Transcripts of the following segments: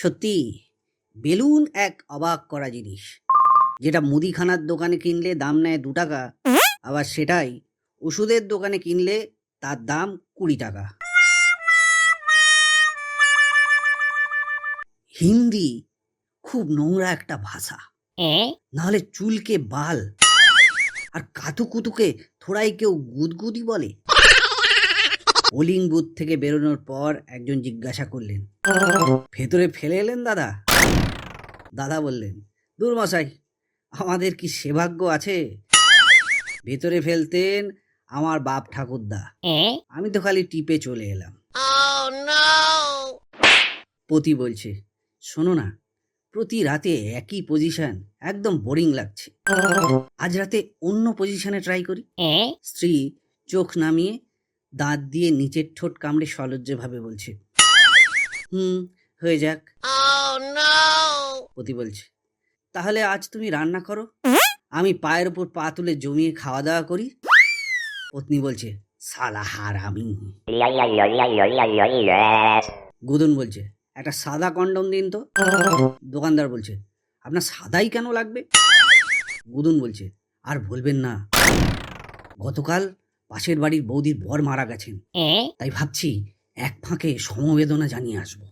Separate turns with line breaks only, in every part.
সত্যি বেলুন এক অবাক করা জিনিস, যেটা মুদিখানার দোকানে কিনলে দাম নেয় 2 টাকা, আবার সেটাই ওষুধের দোকানে কিনলে তার দাম 20 টাকা। হিন্দি খুব নোংরা একটা ভাষা, নাহলে চুলকে বাল আর কাতুকুতুকে থোড়াই কেউ গুদগুদি বলে। পোলিং বুথ থেকে বেরোনোর পর একজন জিজ্ঞাসা করলেন, ভেতরে ফেলে এলেন দাদা? দাদা বললেন, দূর মশাই, আমাদের কি সেভাগ্য আছে? ভেতরে ফেলতেন আমার বাপ ঠাকুরদা, আমি তো খালি টিপে চলে এলাম। পতি বলছে, শোনো না, প্রতি রাতে একই পজিশন, একদম বোরিং লাগছে, আজ রাতে অন্য পজিশনে ট্রাই করি। স্ত্রী চোখ নামিয়ে দাঁত দিয়ে নিচের ঠোঁট কামড়ে সলজ্জভাবে বলছে, হয়ে যাক। পতি বলছে, তাহলে আজ তুমি রান্না করো, আমি পায়ের উপর পা তুলে জমিয়ে খাওয়া দাওয়া করি। পত্নী বলছে, সালা হারামি। গুদন বলছে, একটা সাদা কন্ডম দিন তো। দোকানদার বলছে, আপনার সাদাই কেন লাগবে? গুদন বলছে, আর বলবেন না, গতকাল পাশের বাড়ির বৌদির বর মারা গেছেন, তাই ভাবছি এক ফাঁকে সমবেদনা জানিয়ে আসবো।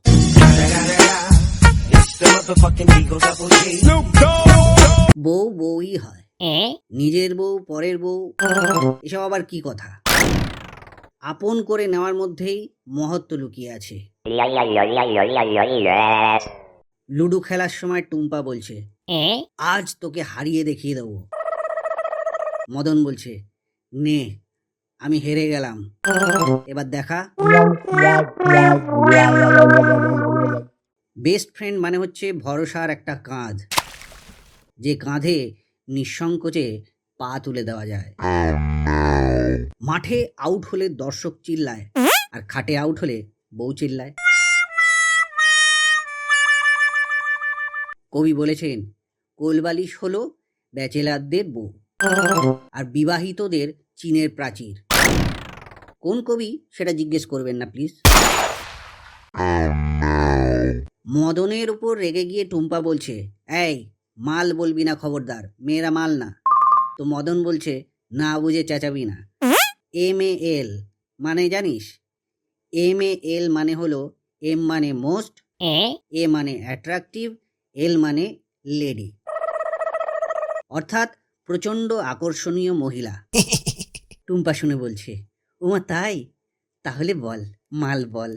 বউ বউই হয়, নিজের বউ পরের বউ এসব আবার কি কথা? আপন করে নেওয়ার মধ্যেই মহত্ব লুকিয়ে আছে। লুডো খেলার সময় টুম্পা বলছে, আজ তোকে হারিয়ে দেখিয়ে দেবো। মদন বলছে, নে, আমি হেরে গেলাম, এবার দেখা। বেস্ট ফ্রেন্ড মানে হচ্ছে ভরসার একটা কাঁধ, যে কাঁধে নিঃসংকোচে পা তুলে দেওয়া যায়। মাঠে আউট হলে দর্শক চিল্লায়, আর খাটে আউট হলে বউ চিল্লায়। কবি বলেছেন, কোলবালিশ হলো ব্যাচেলারদের বউ, আর বিবাহিতদের চীনের প্রাচীর। কোন কবি সেটা জিজ্ঞেস করবেন না প্লিজ। মদনের উপর রেগে গিয়ে টুম্পা বলছে, এই মাল বলবি না, খবরদার, মেয়েরা মাল না। তো মদন বলছে, না বুঝে চেঁচাবি না। MAL মানে জানিস? MAL মানে হলো, M মানে মোস্ট, A মানে অ্যাট্রাকটিভ, L মানে লেডি, অর্থাৎ প্রচন্ড আকর্ষণীয় মহিলা। টুম্পা শুনে বলছে, ওমা তাই? তাহলে বল, মাল বল।